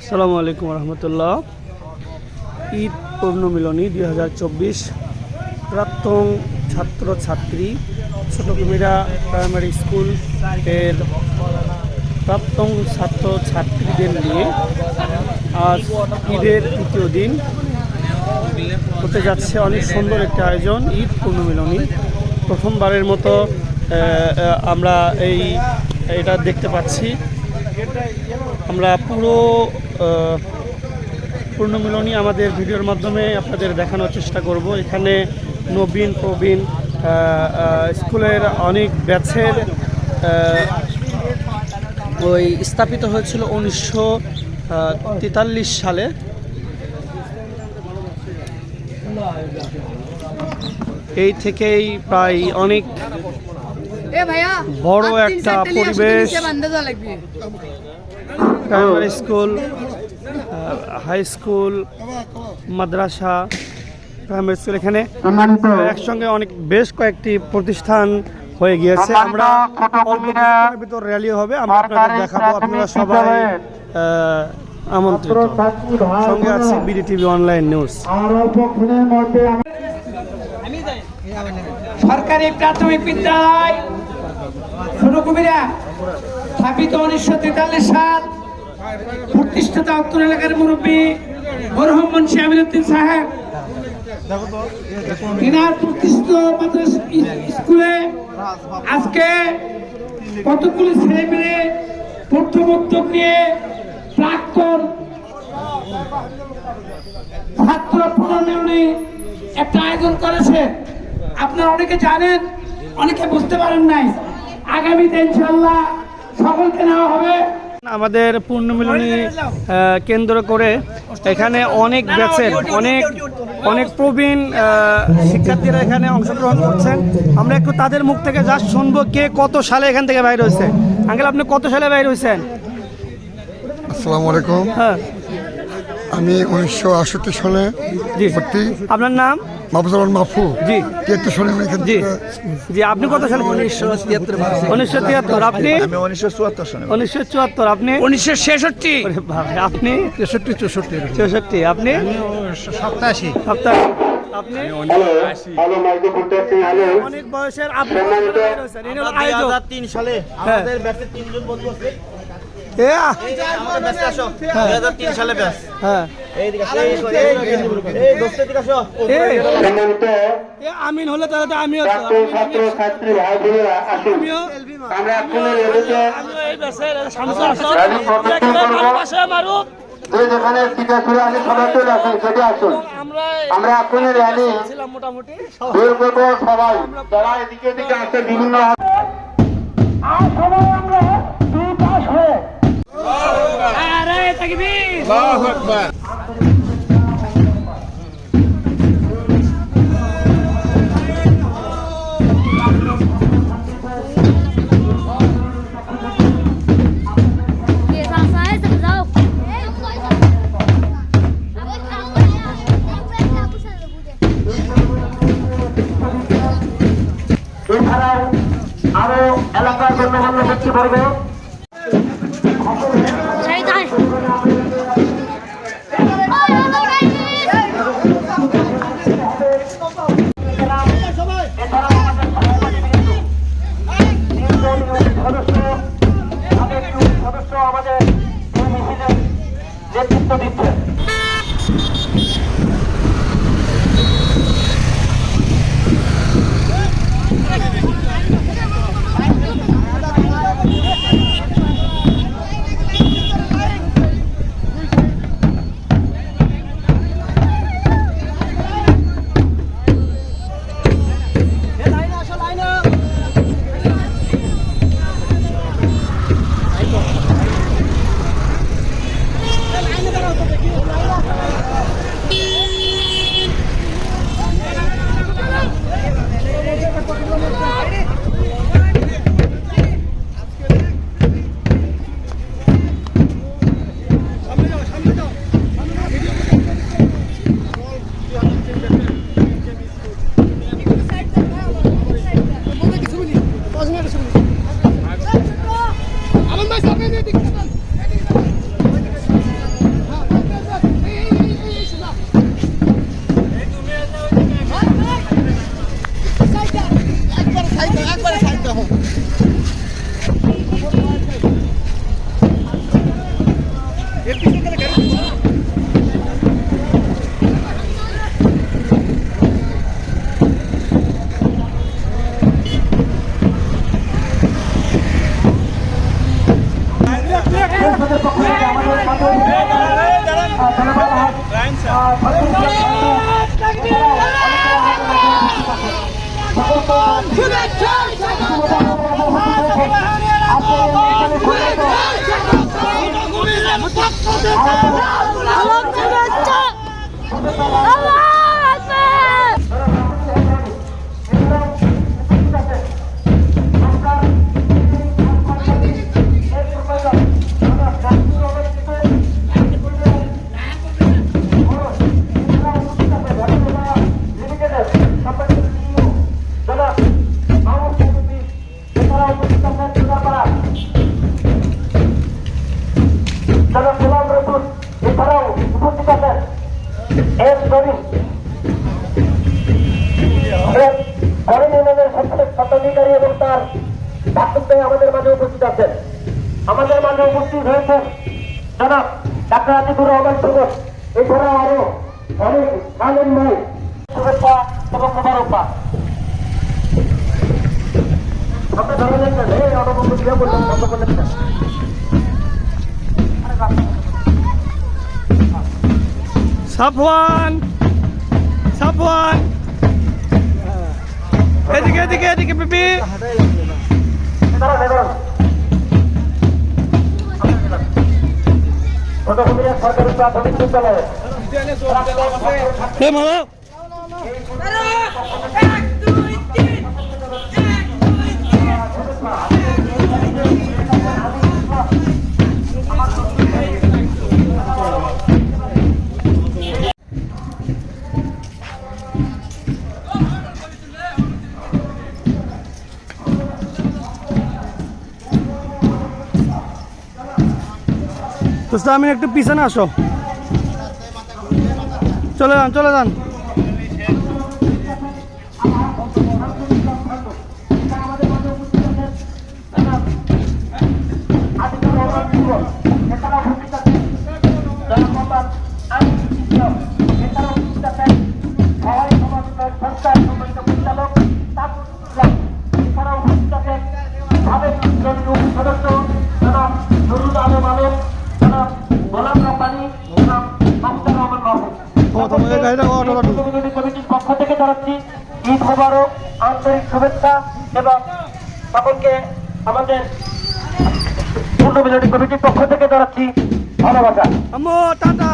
আসসালামু আলাইকুম রহমতুল্লাহ। ঈদ পূর্ণমিলনী 2024 প্রাক্তন ছাত্রছাত্রী ছোট কুমিরা প্রাইমারি স্কুল এর প্রাক্তন ছাত্রছাত্রীদের নিয়ে আজ ঈদের তৃতীয় দিন হতে যাচ্ছে অনেক সুন্দর একটা আয়োজন ঈদ পূর্ণমিলনী। প্রথমবারের মতো আমরা এটা দেখতে পাচ্ছি। আমরা পুরো পূর্ণমিলনী আমাদের ভিডিওর মাধ্যমে আপনাদের দেখানোর চেষ্টা করব। এখানে নবীন প্রবীণ স্কুলের অনেক ব্যাচের স্থাপিত হয়েছিল 1943 সালে। এই থেকেই প্রায় অনেক বড় একটা পরিবেশ। প্রাইমারি স্কুল, হাই স্কুল, মাদ্রাসা, প্রাইমারি স্কুল, এখানে একসঙ্গে বেশ কয়েকটি প্রতিষ্ঠান হয়ে গিয়েছে। আমরা ভিতর র্যালি হবে, আমরা আপনাদের দেখাবো। আপনারা সবাই আমন্ত্রিত। সঙ্গে আছে বিডিটিভি অনলাইন নিউজ। সরকারি প্রাথমিক বিদ্যালয় ছোট কুমিরা স্থাপিত 1943 সাল। প্রতিষ্ঠাতা উত্তর এলাকার মুরব্বী মরহুম মুন্সি আমিনুদ্দিন সাহেব। তিনার প্রতিষ্ঠিত স্কুলে আজকে কতগুলি ছেলে মেয়ে প্রথম উদ্যোগ নিয়ে প্রাক্তন ছাত্র পুনর্মিলনী একটা আয়োজন করেছে। আপনারা অনেকে জানেন, অনেকে বুঝতে পারেন নাই। আগামীতে ইনশাআল্লাহ সকলকে নেওয়া হবে। আমাদের পূর্ণমিলনী কেন্দ্র করে এখানে অনেক ব্যাচের অনেক প্রবীণ শিক্ষার্থীরা এখানে অংশগ্রহণ করছেন। আমরা একটু তাদের মুখ থেকে যা শুনবো কে কত সালে এখান থেকে বাইরে হয়েছে। আঙ্কেল, আপনি কত সালে বাইরে হয়েছেন? আসসালামু আলাইকুম। হ্যাঁ, আমি 1968 সালে ভর্তি। আপনার নাম? মাহফুজুর মাহফু। জি। 73 সালে আমি এখান জি থেকে। জি। আপনি কত সালে? 1973। আপনি? আমি 1974 সালে। 1974। আপনি? 1966। আপনি? 63-64। আপনি? 87। আপনি? অনেক বয়সের। আপনি 2003 সালে আমাদের ব্যাচে 3 জন বন্ধু আছে। আমাদের ব্যাচে আসো। 2003 সালে ব্যাচ। হ্যাঁ, এইদিকে আসো। এই দোস্তের দিকে আসো। আমিন হলে তাহলে আমিও ছাত্রছাত্রী ভাই বোনেরা আসুন, আমরা এখন যে যেখানে টিকা খুলে আসে সবাই চলে আসুন, সেটি আসুন। আমরা এখন র্যালি মোটামুটি বের করবো। সবাই যারা এদিকে এদিকে আসে বিভিন্ন সবাই আমরা দুই পাশ হয়ে আল্লাহু আকবার। এছাড়াও আরো এলাকার গণ্যমান্য ব্যক্তিবর্গ সদস্য আমাদের নেতৃত্ব দিচ্ছে। আমাদের মাঝে উপস্থিত হয়েছেন জনাব ডাক্তার আতিকুর রহমান সুগত, এছাড়া আরো অনেক আলেম ভাই, শুভেচ্ছা এবং মোবারকবাদ। আপনি ধরে দেখবেন এই অনুভূতি দিয়ে বললেন বন্ধ করলেন না। সাফওয়ান, সাফওয়ান, এদিকে এদিকে এদিকে পিপি। সরকারি প্রাথমিক বিদ্যালয়ে আমি একটু পিছনে আসো, চলে যান চলে যান। কমিটির পক্ষ থেকে জানাচ্ছি ঈদ মোবারক, আন্তরিক শুভেচ্ছা এবং সকলকে আমাদের পূর্ণ মিলনী কমিটির পক্ষ থেকে জানাচ্ছি ভালোবাসা। আম্মু টাটা।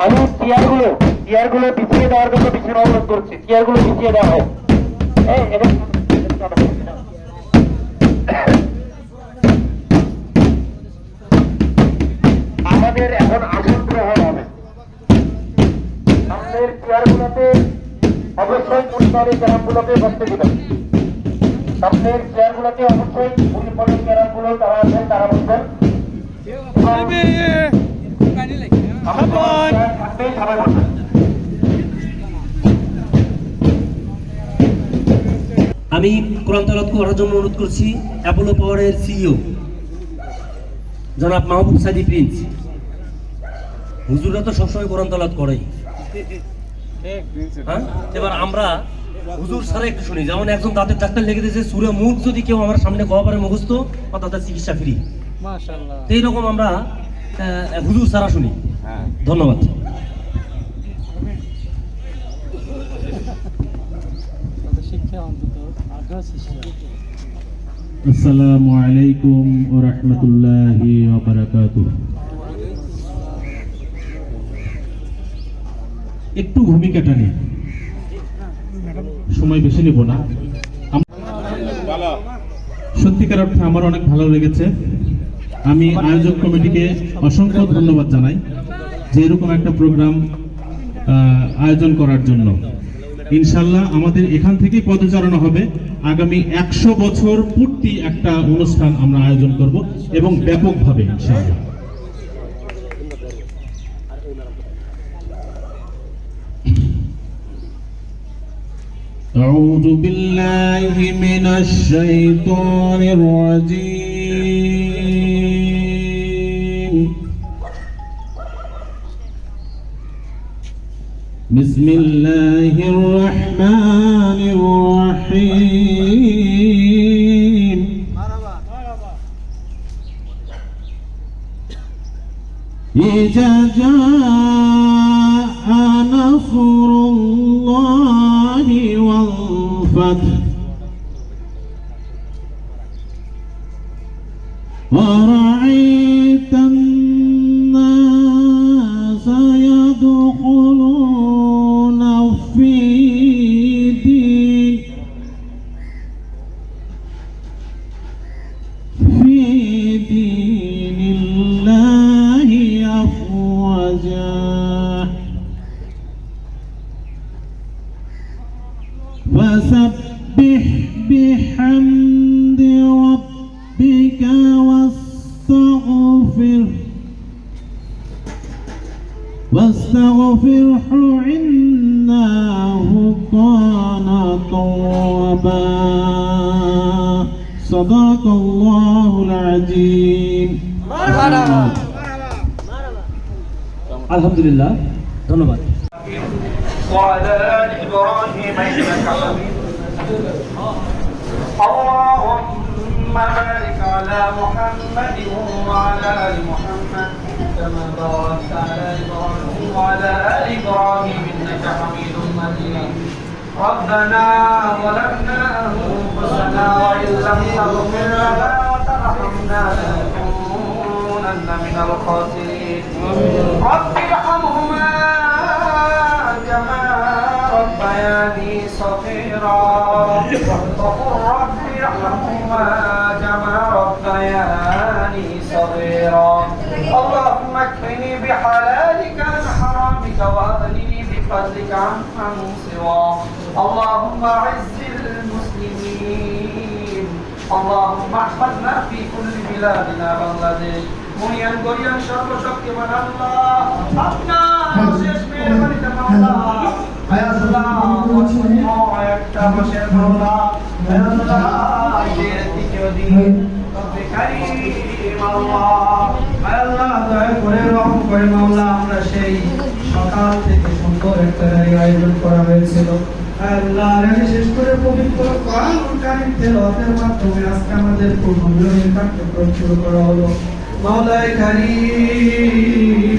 আমি চেয়ারগুলো পিছিয়ে দেওয়ার জন্য পিছিয়ে অনুরোধ করছি, চেয়ারগুলো পিছিয়ে দেওয়া হোক। আমাদের এখন আসন গ্রহণ হবে। আমাদের চেয়ারগুলোতে অবশ্যই পরিবারের ক্যারামগুলোকে বসতে দিবেন। আপনার চেয়ারগুলোতে অবশ্যই পরিবারের ক্যারামগুলো যারা আছেন তারা বসবেন। সবাই বসবেন। আমি কোরআন তেলাওয়াত করার জন্য অনুরোধ করছি অ্যাপোলো পাওয়ারের সিইও জনাব মাহবুব সাদি প্রিন্স। হুজুররা তো সবসময় কোরআন তেলাওয়াত করেই, হ্যাঁ? এবার আমরা হুজুর ছাড়া একটু শুনি। যেমন একজন দাঁতের ডাক্তার লিখে দিয়েছে সূরা মুখ যদি কেউ আমার সামনে কওয়া পারে মুখস্থ, তাদের চিকিৎসা ফ্রি। মাশাআল্লাহ। এইরকম আমরা হুজুর ছাড়া শুনি। ধন্যবাদ। আসসালামু আলাইকুম ওয়া রাহমাতুল্লাহি ওয়া বারাকাতুহু। একটু ভূমিকাটা নিয়ে সময় বেশি নেব না। সত্যিকার অর্থে আমার অনেক ভালো লেগেছে। আমি আয়োজক কমিটিকে অসংখ্য ধন্যবাদ জানাই যে এরকম একটা প্রোগ্রাম আয়োজন করার জন্য। ইনশাল্লাহ আমাদের এখান থেকেই পদচারণা হবে। আগামী 100 বছর পূর্তি একটা অনুষ্ঠান আমরা আয়োজন করব এবং ব্যাপকভাবে ইনশাআল্লাহ। أعوذ بالله من الشيطان الرجيم بسم الله الرحمن الرحيم إذا جاء نصر الله والفتح ورأيت الناس يدخلون في دين الله أفواجا فسبح بحمد ربك واستغفره إنه كان توابا صدق الله العظيم আলহামদুলিল্লাহ, ধন্যবাদ। وعلى آل إبراهيم إنك حميد اللهم بارك على محمد وعلى آل محمد كما باركت على إبراهيم وعلى آل إبراهيم إنك حميد مجيد ربنا ظلمنا أنفسنا وإن لم تغفر لنا وترحمنا لنكونن من الخاسرين رب ارحمهما كما ربياني صغيرا وقل رب ارحمهما كما ربياني صغيرا اللهم اكفني بحلالك عن حرامك واغنني بفضلك عمن سواك اللهم اعز المسلمين اللهم احفظنا في كل بلادنا بنغلاديش মুনিয়ান গরিয়ান সর্বশক্তিমান আল্লাহ আপনার শেষ মেহেরবানিতে মাওলা আয় আল্লাহ একটা মাসের মাওলা আয় আল্লাহ এর দ্বিতীয় দিন রব্বে কারীম আল্লাহ আয় আল্লাহ দয়া করে রহম করে মাওলা আমরা সেই সকাল থেকে সুন্দর একটা আয়োজন করা হয়েছিল আল্লাহ রানী শেষ করে পবিত্র কোরআনুল কারীম তেলাওয়াতের মাধ্যমে আজকে আমাদের পূর্ণ বিরোধী কার্যক্রম শুরু করা হলো মাওলায়ে কারীম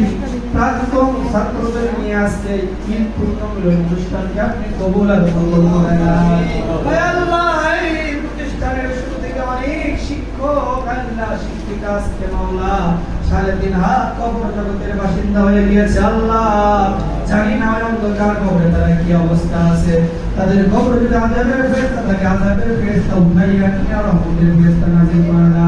প্রাক্তন ছাত্রদের নিয়ে আজকে ঈদ পূর্ণমিলন অনুষ্ঠানকে আপনি কবুল আর মঙ্গল করেন আল্লাহ এই প্রতিষ্ঠানের শুরু থেকে অনেক শিক্ষক আল্লাহ শিক্ষিকা আজকে মাওলা 3.5 হাত কবর জগতের বাসিন্দা হয়ে গিয়েছে আল্লাহ জানি না ওই অন্ধকার কবরে তারা কি অবস্থা আছে তাদের কবরে যদি আযাবের ফেরেশতা থাকে আযাবের ফেরেশতা উঠাইয়া নিয়ে রহমতের ফেরেশতা নাযিল করে না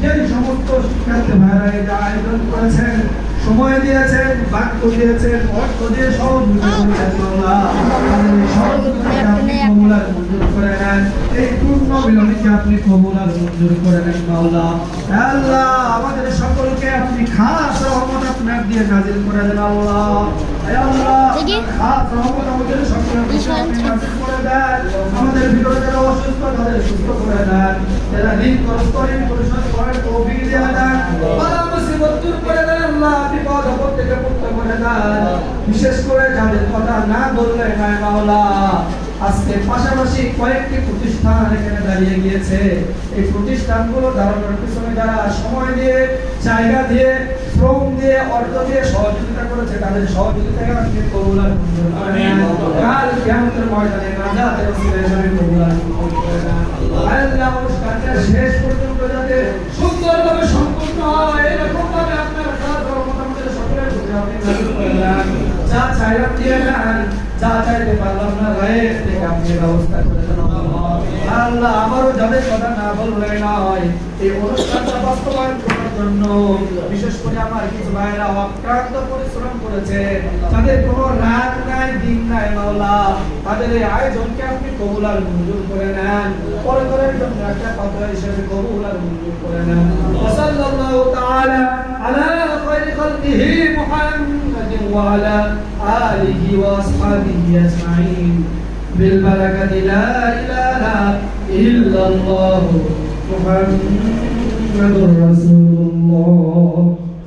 যে সমস্ত শিক্ষার্থী ভাইরা এই আয়োজন করেছেন সময় দিয়েছেন বাক্য দিয়েছেন অর্থ দিয়ে মঞ্জুর করে নেন এই পূর্ণ মিলনীকে আপনি কবুল আর মঞ্জুর করে নেন মাওলা আল্লাহ আমাদের সকলকে আপনি খাস রহমত আপনার দিয়ে নাজিল করে দেন আল্লাহ আল্লাহ খাস রহমত আমাদের সকলকে আপনি নাজিল করে দেন আমাদের ভিতরে যারা অসুস্থ তাদের সুস্থ করে দেন যারা ঋণ করস্তরী পরিশোধ করার তৌফিক দিয়ে দেন বালা মুসিবত দূর করে দেন আল্লাহ বিপদ আপদ থেকে মুক্ত করে দেন বিশেষ করে যাদের কথা না বললে না মাওলা আজকে পাশাপাশি কয়েকটি প্রতিষ্ঠান এখানে দাঁড়িয়ে গিয়েছে এই প্রতিষ্ঠানগুলো দাঁড়ানোর পিছনে যারা সময় দিয়ে জায়গা দিয়ে শ্রম দিয়ে অর্থ দিয়ে সহযোগিতা করেছে তাদের সহযোগিতাকে আপনি কবুল আর মঞ্জুর করে নেন কাল কিয়ামতের ময়দানে নাজাতের ওসিলা হিসেবে কবুল আর মঞ্জুর করে নেন আল্লাহ অনুষ্ঠানটা শেষ পর্যন্ত যাতে সুন্দরভাবে সম্পূর্ণ হয় এরকম ভাবে আপনার সাথে রহমত আমাদের সকলের প্রতি আপনি নাযিল করে দেন যা চাইলাম দিয়ে দেন যা চাইতে পারলাম না রায়ের থেকে আপনি ব্যবস্থা করে দেন আল্লাহ আমারও যাদের কথা না বললে নয় এই অনুষ্ঠানটা বাস্তবায়ন করার জন্য বিশেষ করে আমার কিছু ভাইয়েরা অক্লান্ত পরিশ্রম করেছে তাদের কোনো রাত নাই দিন নাই মাওলা তাদের এই আয়োজনকে আপনি কবুল আর মঞ্জুর করে নেন পরকালের জন্য একটা পাথর হিসেবে কবুল আর মঞ্জুর করে নেন সাল্লাল্লাহু তাআলা আলা খায়রি عبده محمد وعلى آله وأصحابه أجمعين بالبركة لا إله إلا الله محمد رسول الله